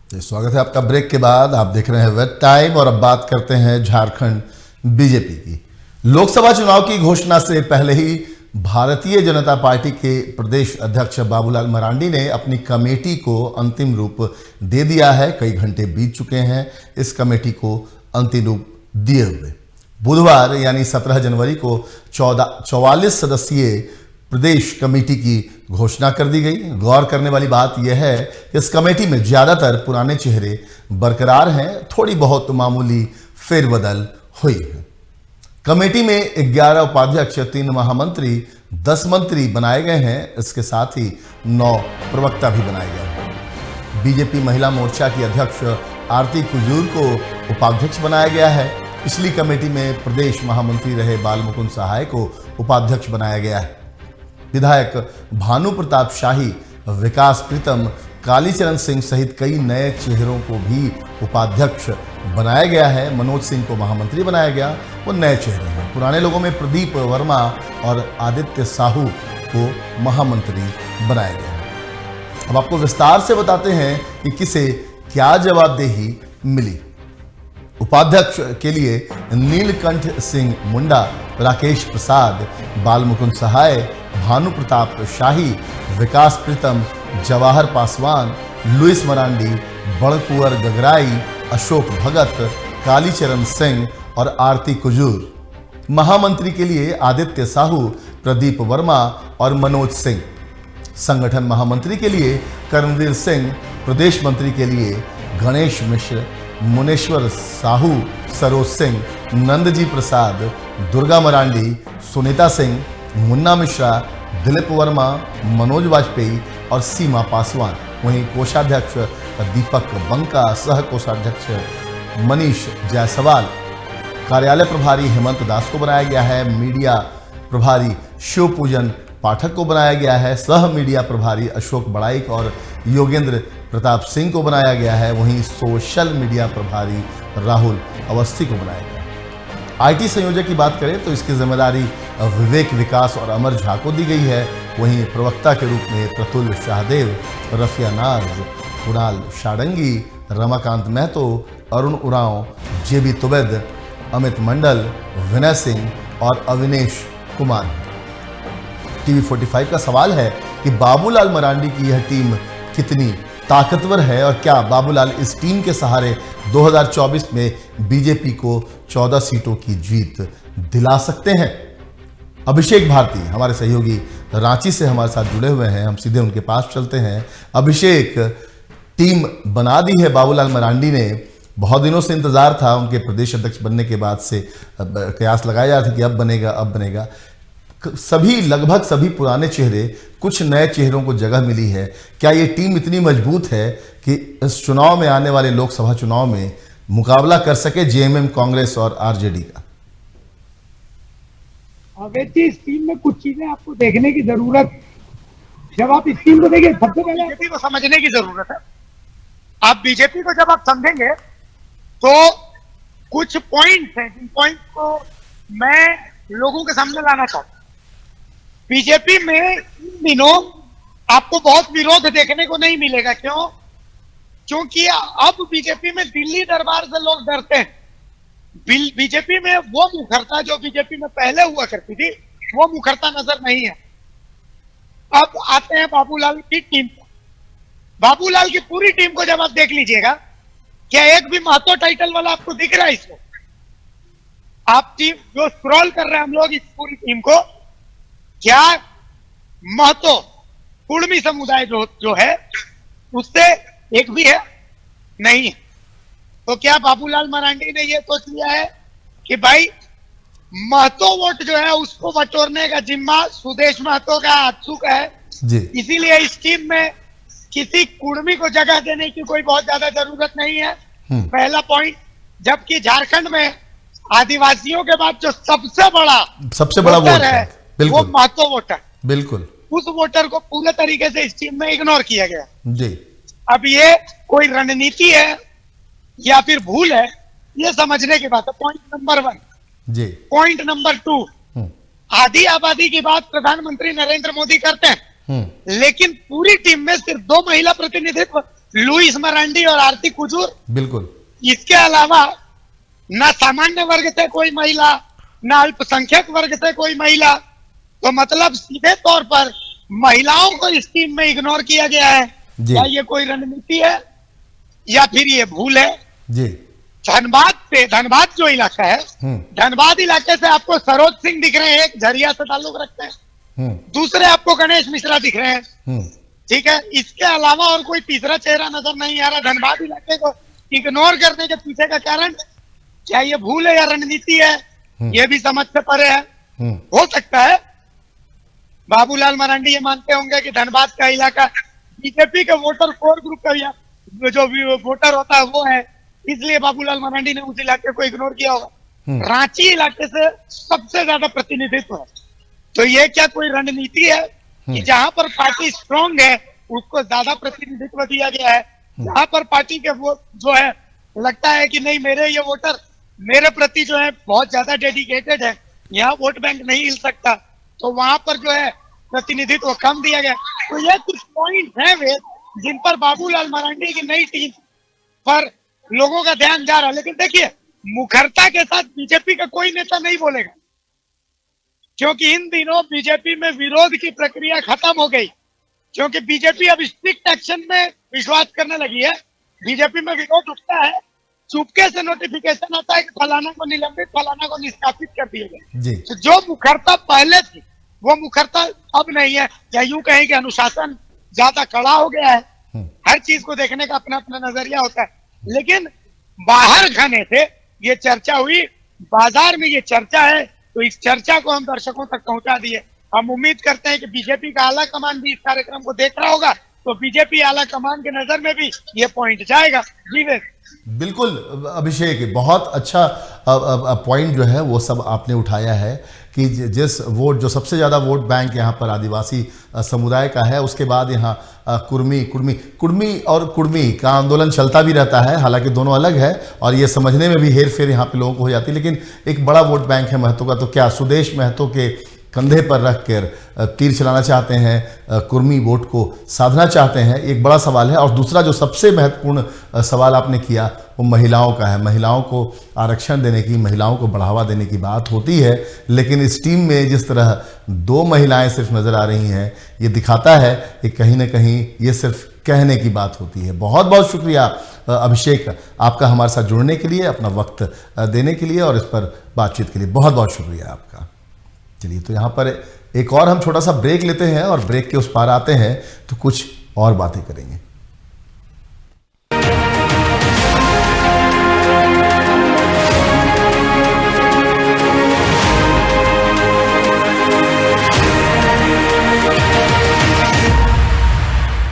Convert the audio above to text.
स्वागत है आपका ब्रेक के बाद। आप देख रहे हैं वेब टाइम और अब बात करते हैं झारखंड बीजेपी की। लोकसभा चुनाव की घोषणा से पहले ही भारतीय जनता पार्टी के प्रदेश अध्यक्ष बाबूलाल मरांडी ने अपनी कमेटी को अंतिम रूप दे दिया है। कई घंटे बीत चुके हैं इस कमेटी को अंतिम रूप दिए हुए। बुधवार यानी 17 जनवरी को 44 सदस्यीय प्रदेश कमेटी की घोषणा कर दी गई। गौर करने वाली बात यह है कि इस कमेटी में ज्यादातर पुराने चेहरे बरकरार हैं, थोड़ी बहुत मामूली फेरबदल हुई है। कमेटी में 11 उपाध्यक्ष, 3 महामंत्री, 10 मंत्री बनाए गए हैं। इसके साथ ही 9 प्रवक्ता भी बनाए गए हैं। बीजेपी महिला मोर्चा की अध्यक्ष आरती कुजूर को उपाध्यक्ष बनाया गया है। पिछली कमेटी में प्रदेश महामंत्री रहे बाल मुकुंद सहाय को उपाध्यक्ष बनाया गया है। विधायक भानु प्रताप शाही, विकास प्रीतम, कालीचरण सिंह सहित कई नए चेहरों को भी उपाध्यक्ष बनाया गया है। मनोज सिंह को महामंत्री बनाया गया, वो नए चेहरे हैं। पुराने लोगों में प्रदीप वर्मा और आदित्य साहू को महामंत्री बनाया गया है। अब आपको विस्तार से बताते हैं कि किसे क्या जवाबदेही मिली। उपाध्यक्ष के लिए नीलकंठ सिंह मुंडा, राकेश प्रसाद, बाल मुकुंद सहाय, भानु प्रताप शाही, विकास प्रीतम, जवाहर पासवान, लुइस मरांडी, बड़कुंवर गगराई, अशोक भगत, कालीचरण सिंह और आरती कुजूर। महामंत्री के लिए आदित्य साहू, प्रदीप वर्मा और मनोज सिंह। संगठन महामंत्री के लिए कर्मवीर सिंह, प्रदेश मंत्री के लिए गणेश मिश्र, मुनेश्वर साहू, सरोज सिंह, नंदजी प्रसाद, दुर्गा मरांडी, सुनीता सिंह, मुन्ना मिश्रा, दिलीप वर्मा, मनोज वाजपेयी और सीमा पासवान। वहीं कोषाध्यक्ष दीपक बंका, सह कोषाध्यक्ष मनीष जायसवाल, कार्यालय प्रभारी हेमंत दास को बनाया गया है। मीडिया प्रभारी शिव पूजन पाठक को बनाया गया है। सह मीडिया प्रभारी अशोक बड़ाइक और योगेंद्र प्रताप सिंह को बनाया गया है। वहीं सोशल मीडिया प्रभारी राहुल अवस्थी को बनाया गया है। आईटी संयोजक की बात करें तो इसकी जिम्मेदारी विवेक विकास और अमर झा को दी गई है। वहीं प्रवक्ता के रूप में प्रतुल शाहदेव, रफिया नाज, कुणाल शाडंगी, रमाकांत महतो, अरुण उरांव, जेबी तुबेद, अमित मंडल, विनय सिंह और अविनेश कुमार। टीवी 45 का सवाल है कि बाबूलाल मरांडी की यह टीम कितनी ताकतवर है और क्या बाबूलाल इस टीम के सहारे 2024 में बीजेपी को 14 सीटों की जीत दिला सकते हैं। अभिषेक भारती हमारे सहयोगी रांची से हमारे साथ जुड़े हुए हैं, हम सीधे उनके पास चलते हैं। अभिषेक, टीम बना दी है बाबूलाल मरांडी ने, बहुत दिनों से इंतजार था उनके प्रदेश अध्यक्ष बनने के बाद से कयास लगाया जा रहा था कि अब बनेगा अब बनेगा। सभी लगभग सभी पुराने चेहरे, कुछ नए चेहरों को जगह मिली है। क्या ये टीम इतनी मजबूत है कि इस चुनाव में, आने वाले लोकसभा चुनाव में मुकाबला कर सके जेएमएम, कांग्रेस और आरजेडी का? वैसे इस टीम में कुछ चीजें आपको देखने की जरूरत, जब आप इस टीम को देखिए, सबसे पहले बीजेपी को समझने की जरूरत है। आप बीजेपी को जब आप समझेंगे तो कुछ पॉइंट्स हैं जिन पॉइंट को मैं लोगों के सामने लाना चाहता हूं। बीजेपी में इन दिनों आपको बहुत विरोध देखने को नहीं मिलेगा। क्यों? क्योंकि अब बीजेपी में दिल्ली दरबार से लोग डरते हैं। बीजेपी में वो मुखरता जो बीजेपी में पहले हुआ करती थी, वो मुखरता नजर नहीं है। अब आते हैं बाबूलाल की टीम पर। बाबूलाल की पूरी टीम को जब आप देख लीजिएगा, क्या एक भी महतो टाइटल वाला आपको दिख रहा है इसमें? आप टीम जो स्क्रॉल कर रहे हैं हम लोग इस पूरी टीम को, क्या महतो कुर्मी समुदाय जो है उससे एक भी है? नहीं है। तो क्या बाबूलाल मरांडी ने यह सोच लिया है कि भाई महतो वोट जो है उसको बटोरने का जिम्मा सुदेश महतो का, आजसू का है जी। इसीलिए इस टीम में किसी कुर्मी को जगह देने की कोई बहुत ज्यादा जरूरत नहीं है, पहला पॉइंट। जबकि झारखंड में आदिवासियों के बाद जो सबसे बड़ा वोटर है वो महतो वोटर, बिल्कुल उस वोटर को पूरे तरीके से इस टीम में इग्नोर किया गया जी। अब ये कोई रणनीति है या फिर भूल है, ये समझने की बात है। पॉइंट नंबर 1 जी। पॉइंट नंबर 2, आधी आबादी की बात प्रधानमंत्री नरेंद्र मोदी करते हैं, लेकिन पूरी टीम में सिर्फ 2 महिला प्रतिनिधित्व लुइस मरांडी और आरती कुजूर, बिल्कुल। इसके अलावा ना सामान्य वर्ग से कोई महिला, ना अल्पसंख्यक वर्ग से कोई महिला, तो मतलब सीधे तौर पर महिलाओं को इस टीम में इग्नोर किया गया है। जी। क्या ये कोई रणनीति है या फिर ये भूल है? जी। धनबाद जो इलाका है, धनबाद इलाके से आपको सरोज सिंह दिख रहे हैं, एक झरिया से ताल्लुक रखते हैं, दूसरे आपको गणेश मिश्रा दिख रहे हैं, ठीक है। इसके अलावा और कोई तीसरा चेहरा नजर नहीं आ रहा। धनबाद इलाके को इग्नोर करने के पीछे का कारण क्या ये भूल है या रणनीति है, ये भी समझ से परे है। हो सकता है बाबूलाल मरांडी ये मानते होंगे कि धनबाद का इलाका बीजेपी के वोटर कोर ग्रुप का जो वोटर होता है वो है, इसलिए बाबूलाल मरांडी ने उस इलाके को इग्नोर किया होगा। रांची इलाके से सबसे ज्यादा प्रतिनिधित्व है, तो ये क्या कोई रणनीति है कि जहां पर पार्टी स्ट्रांग है उसको ज्यादा प्रतिनिधित्व दिया गया है, जहां पर पार्टी के वो जो है लगता है कि नहीं मेरे ये वोटर मेरे प्रति जो है बहुत ज्यादा डेडिकेटेड है, यहाँ वोट बैंक नहीं हिल सकता, तो वहां पर जो है प्रतिनिधित्व कम दिया गया। तो ये कुछ पॉइंट है वे जिन पर बाबूलाल मरांडी की नई टीम पर लोगों का ध्यान जा रहा है। लेकिन देखिए, मुखरता के साथ बीजेपी का कोई नेता नहीं बोलेगा, क्योंकि इन दिनों बीजेपी में विरोध की प्रक्रिया खत्म हो गई, क्योंकि बीजेपी अब स्ट्रिक्ट एक्शन में विश्वास करने लगी है। बीजेपी में विरोध उठता है, चुपके से नोटिफिकेशन आता है कि फलाना को निलंबित, फलाना को निष्कासित कर दिए गए। तो जो मुखरता पहले थी वो मुखरता अब नहीं है, या यूं कहें कि अनुशासन ज्यादा कड़ा हो गया है। हर चीज को देखने का अपना अपना नजरिया होता है। लेकिन बाहर खाने से ये चर्चा हुई, बाजार में ये चर्चा है, तो इस चर्चा को हम दर्शकों तक पहुंचा दिए। हम उम्मीद करते हैं कि बीजेपी का आला कमान भी इस कार्यक्रम को देख रहा होगा, तो बीजेपी आला कमान के नजर में भी ये पॉइंट जाएगा। जी बिल्कुल अभिषेक, बहुत अच्छा पॉइंट जो है वो सब आपने उठाया है कि जिस वोट जो सबसे ज़्यादा वोट बैंक यहाँ पर आदिवासी समुदाय का है, उसके बाद यहाँ कुर्मी और कुर्मी का आंदोलन चलता भी रहता है, हालांकि दोनों अलग है और ये समझने में भी हेर फेर यहाँ पे लोगों को हो जाती है। लेकिन एक बड़ा वोट बैंक है महतो का, तो क्या सुदेश महतो के कंधे पर रख कर तीर चलाना चाहते हैं, कुर्मी वोट को साधना चाहते हैं, एक बड़ा सवाल है। और दूसरा जो सबसे महत्वपूर्ण सवाल आपने किया वो महिलाओं का है। महिलाओं को आरक्षण देने की, महिलाओं को बढ़ावा देने की बात होती है, लेकिन इस टीम में जिस तरह 2 महिलाएं सिर्फ नज़र आ रही हैं, ये दिखाता है कि कहीं ना कहीं ये सिर्फ कहने की बात होती है। बहुत बहुत शुक्रिया अभिषेक, आपका हमारे साथ जुड़ने के लिए, अपना वक्त देने के लिए और इस पर बातचीत के लिए बहुत बहुत शुक्रिया आपका। चलिए, तो यहाँ पर एक और हम छोटा सा ब्रेक लेते हैं और ब्रेक के उस पार आते हैं तो कुछ और बातें करेंगे।